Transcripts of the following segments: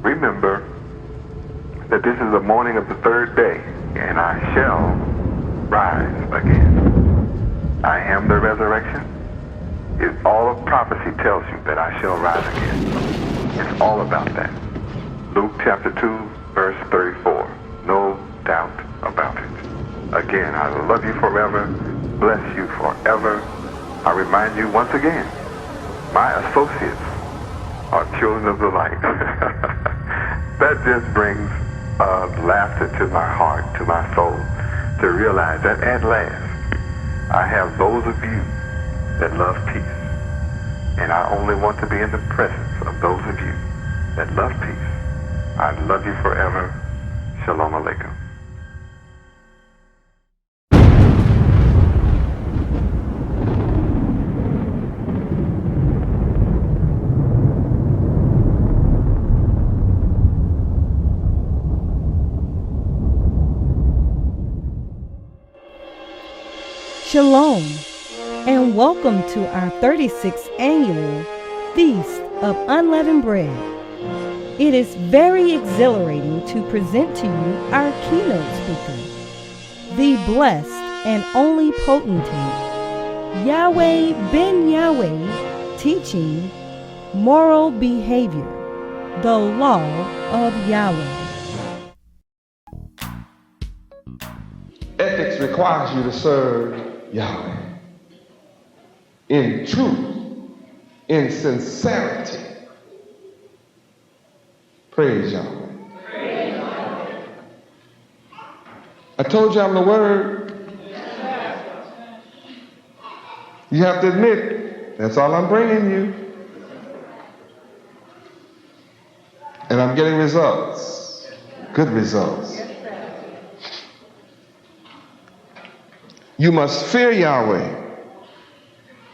remember that this is the morning of the third day, and I shall rise again. I am the resurrection. All of prophecy tells you that I shall rise again. It's all about that. Luke chapter 2, verse 34. No doubt about it. Again, I love you forever, bless you forever. I remind you once again, my associates are children of the light. That just brings laughter to my heart, to my soul, to realize that at last I have those of you that love peace. And I only want to be in the presence of those of you that love peace. I love you forever. Shalom Aleichem. Shalom, and welcome to our 36th annual Feast of Unleavened Bread. It is very exhilarating to present to you our keynote speaker, the blessed and only potentate, yAHWEH ben yAHWEH, teaching moral behavior, the law of yAHWEH. Ethics requires you to serve Yahweh in truth, in sincerity. Praise Yahweh. Praise Yahweh. I told you I'm the Word. You have to admit, that's all I'm bringing you. And I'm getting results, good results. You must fear Yahweh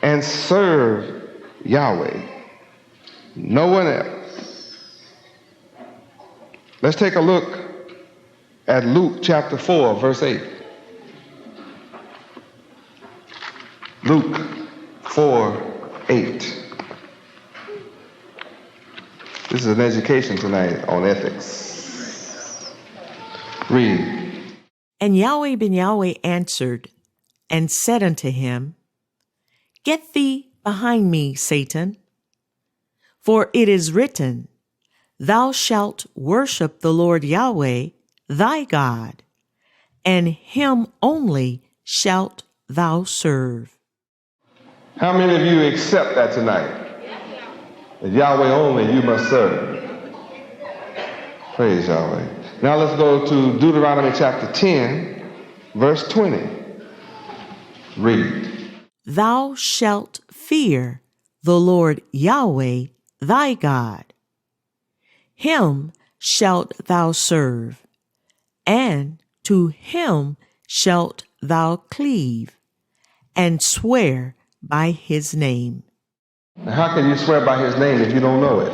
and serve Yahweh, no one else. Let's take a look at Luke chapter 4, verse 8. Luke 4:8. This is an education tonight on ethics. Read. And yAHWEH ben yAHWEH answered and said unto him, Get thee behind me, Satan, for it is written, Thou shalt worship the Lord Yahweh thy God, and him only shalt thou serve. How many of you accept that tonight? That Yahweh only you must serve. Praise Yahweh. Now let's go to Deuteronomy chapter 10, verse 20. Read. Thou shalt fear the Lord Yahweh thy God. Him shalt thou serve, and to him shalt thou cleave, and swear by his name. Now, how can you swear by his name if you don't know it?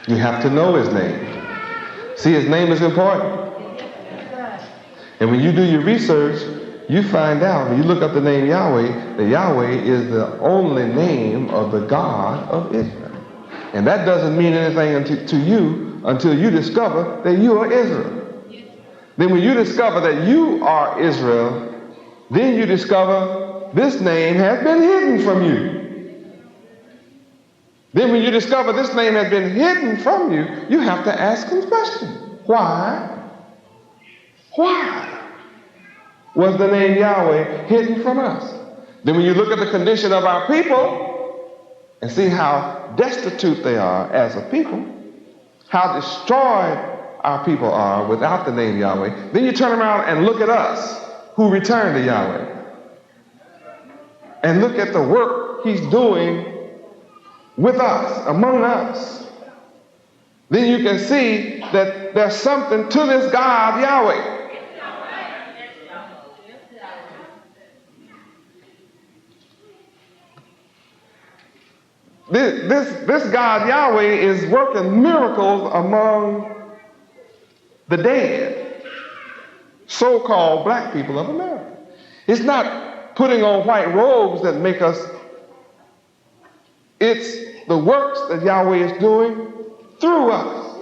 You have to know his name. See, his name is important. And when you do your research, you find out, when you look up the name Yahweh, that Yahweh is the only name of the God of Israel. And that doesn't mean anything to you until you discover that you are Israel. Then when you discover that you are Israel, then you discover this name has been hidden from you. Then when you discover this name has been hidden from you, you have to ask some questions. Why? Why was the name Yahweh hidden from us? Then when you look at the condition of our people and see how destitute they are as a people, how destroyed our people are without the name Yahweh, then you turn around and look at us who return to Yahweh and look at the work he's doing with us, among us. Then you can see that there's something to this God Yahweh. This God Yahweh is working miracles among the dead, so-called black people of America. It's not putting on white robes that make us. It's the works that Yahweh is doing through us.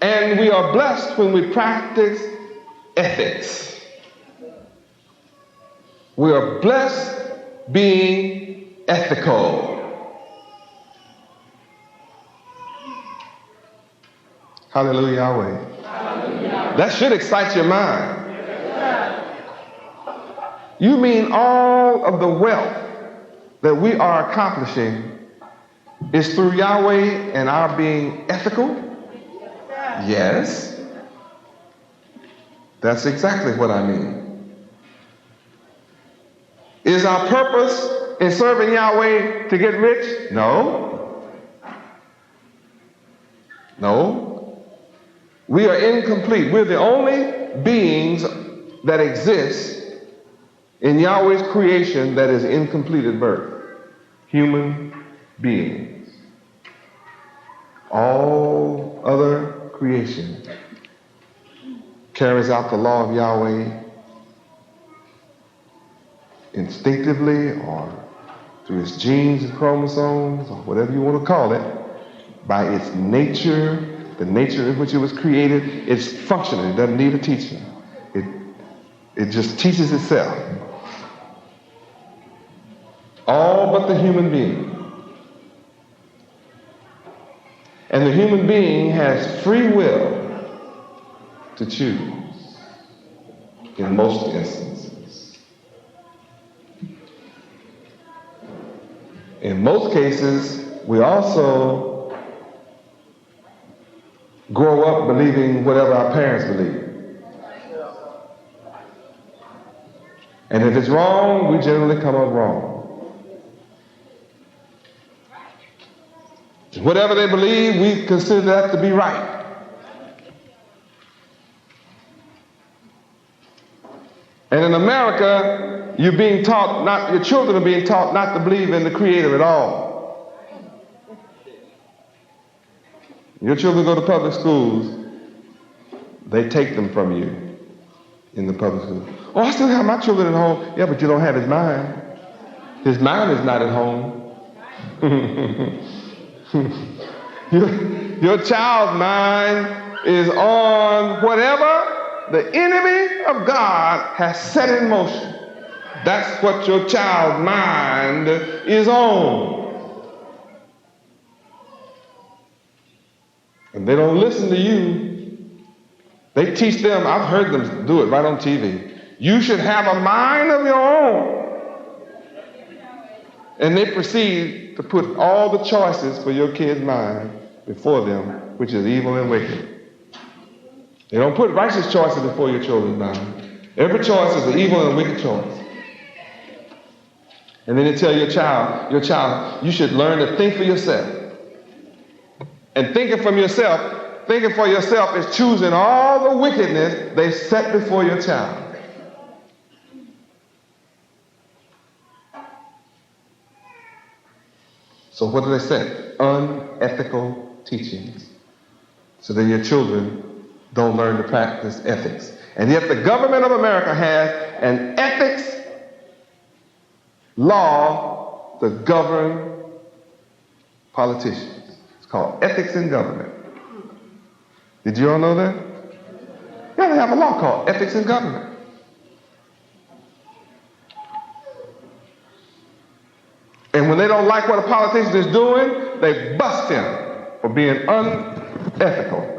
And we are blessed when we practice ethics. We are blessed being ethical. Hallelujah, Yahweh. Hallelujah. That should excite your mind. You mean all of the wealth that we are accomplishing is through Yahweh and our being ethical? Yes. That's exactly what I mean. Is our purpose in serving Yahweh to get rich? No. No. We are incomplete. We're the only beings that exist in Yahweh's creation that is incomplete at birth. Human beings. All other creation carries out the law of Yahweh instinctively or through its genes and chromosomes or whatever you want to call it, by its nature, the nature in which it was created. It's functional. It doesn't need a teacher. It just teaches itself. All but the human being. And the human being has free will to choose in most instances. In most cases, we also grow up believing whatever our parents believe. And if it's wrong, we generally come up wrong. Whatever they believe, we consider that to be right. And in America, your children are being taught not to believe in the Creator at all. Your children go to public schools, they take them from you in the public schools. Oh, I still have my children at home. Yeah, but you don't have his mind. His mind is not at home. Your child's mind is on whatever the enemy of God has set in motion. That's what your child's mind is on. And they don't listen to you. They teach them, I've heard them do it right on TV. You should have a mind of your own. And they proceed to put all the choices for your kid's mind before them, which is evil and wicked. They don't put righteous choices before your children's mind. Every choice is an evil and wicked choice. And then they tell your child, you should learn to think for yourself. And thinking for yourself is choosing all the wickedness they set before your child. So what do they say? Unethical teachings. So that your children don't learn to practice ethics. And yet the government of America has an ethics law to govern politicians. It's called ethics in government. Did you all know that? Yeah, they have a law called ethics in government. And when they don't like what a politician is doing, they bust him for being unethical.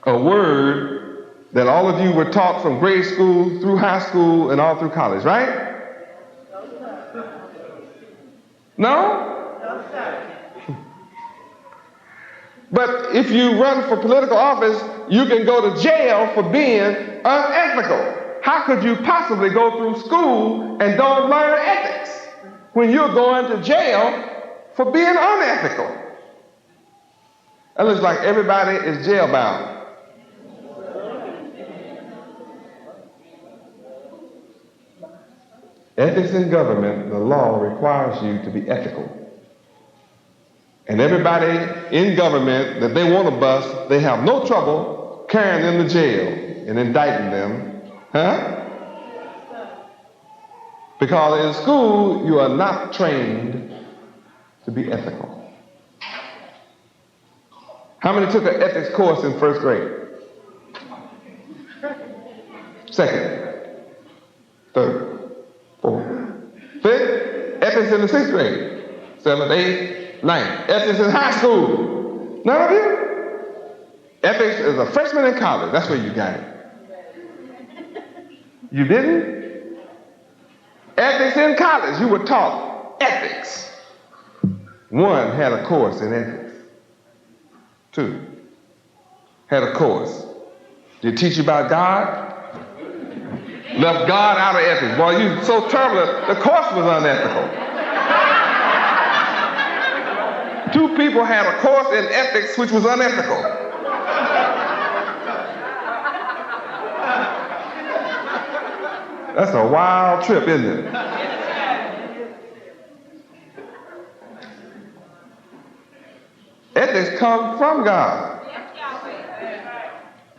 A word that all of you were taught from grade school through high school and all through college, right? No? But if you run for political office, you can go to jail for being unethical. How could you possibly go through school and don't learn ethics when you're going to jail for being unethical? It looks like everybody is jail-bound. Ethics in government, the law requires you to be ethical. And everybody in government that they want to bust, they have no trouble carrying them to jail and indicting them. Huh? Because in school, you are not trained to be ethical. How many took an ethics course in first grade? Second, third, fourth, fifth? Ethics in the sixth grade. Seventh, eighth, ninth. Ethics in high school. None of you? Ethics is a freshman in college. That's where you got it. You didn't? Ethics in college. You were taught ethics. One had a course in ethics. Two had a course. Did it teach you about God? Left God out of ethics. Boy, you so turbulent. The course was unethical. Two people had a course in ethics which was unethical. That's a wild trip, isn't it? Ethics come from God.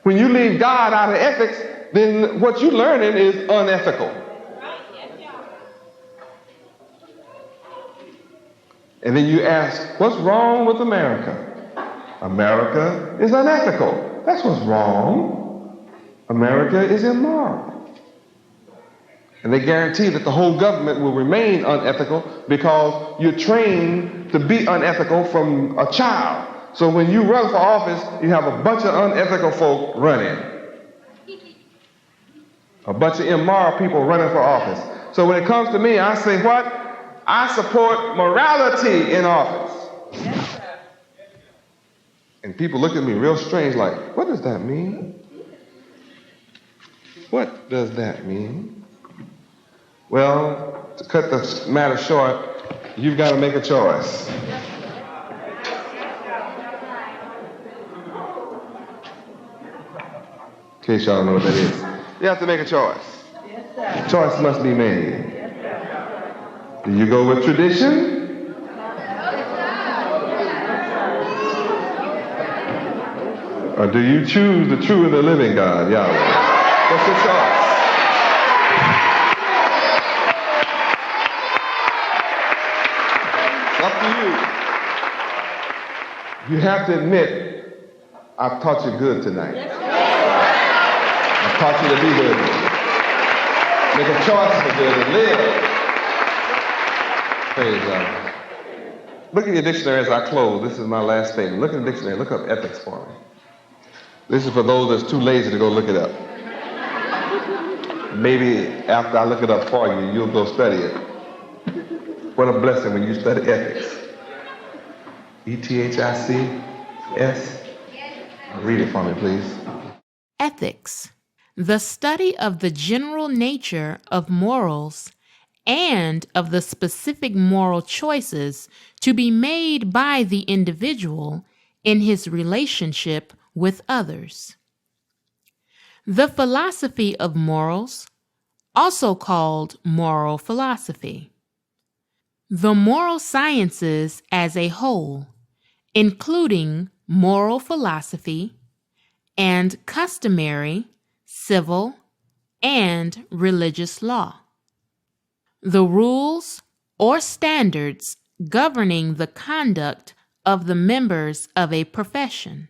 When you leave God out of ethics, then what you're learning is unethical. And then you ask, what's wrong with America? America is unethical. That's what's wrong. America is immoral. And they guarantee that the whole government will remain unethical because you're trained to be unethical from a child. So when you run for office, you have a bunch of unethical folk running. A bunch of immoral people running for office. So when it comes to me, I say what? I support morality in office. And people look at me real strange like, what does that mean? What does that mean? Well, to cut the matter short, you've got to make a choice. In case y'all don't know what that is. You have to make a choice. A choice must be made. Do you go with tradition? Or do you choose the true and the living God, Yahweh? What's your choice? Up to you. You have to admit, I've taught you good tonight. I've taught you to be good. Make a choice for good and live. Praise God. Look at your dictionary as I close. This is my last statement. Look at the dictionary. Look up ethics for me. This is for those that's too lazy to go look it up. Maybe after I look it up for you, you'll go study it. What a blessing when you study ethics. E-T-H-I-C-S. Read it for me, please. Ethics, the study of the general nature of morals and of the specific moral choices to be made by the individual in his relationship with others. The philosophy of morals, also called moral philosophy. The moral sciences as a whole, including moral philosophy and customary, civil, and religious law. The rules or standards governing the conduct of the members of a profession.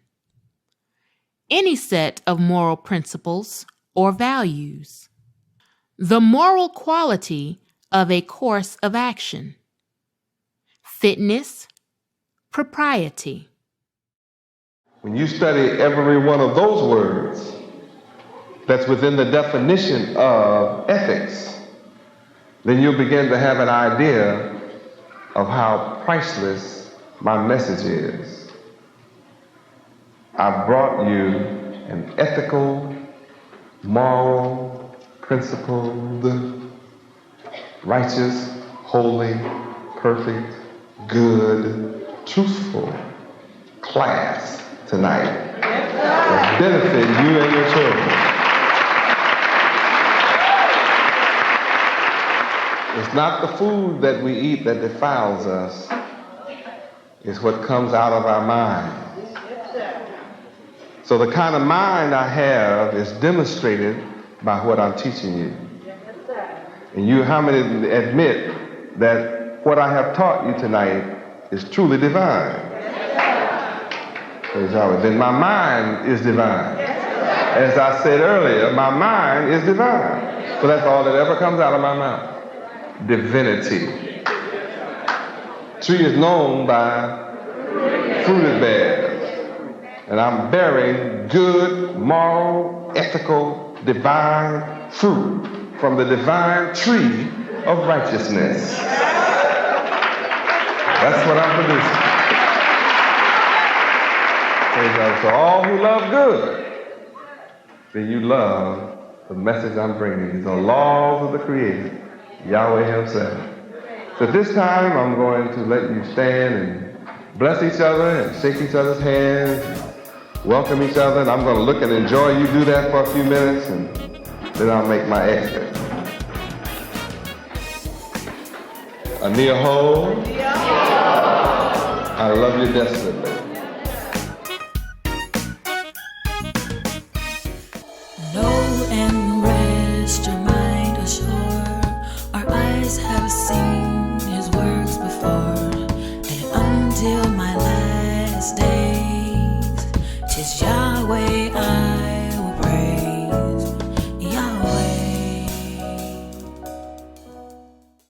Any set of moral principles or values. The moral quality of a course of action. Fitness, propriety. When you study every one of those words that's within the definition of ethics, then you'll begin to have an idea of how priceless my message is. I've brought you an ethical, moral, principled, righteous, holy, perfect, good, truthful class tonight that benefit you and your children. It's not the food that we eat that defiles us. It's what comes out of our mind. So the kind of mind I have is demonstrated by what I'm teaching you. And you, how many admit that what I have taught you tonight is truly divine? Praise Yahweh. Then my mind is divine. As I said earlier, my mind is divine. So that's all that ever comes out of my mouth. Divinity. Tree is known by fruit it bears. And I'm bearing good, moral, ethical, divine fruit from the divine tree of righteousness. That's what I'm producing. Praise God. So all who love good, then you love the message I'm bringing you, the laws of the Creator, Yahweh Himself. So at this time, I'm going to let you stand and bless each other and shake each other's hands, and welcome each other, and I'm going to look and enjoy you do that for a few minutes, and then I'll make my exit. yAHWEH, I love you desperately.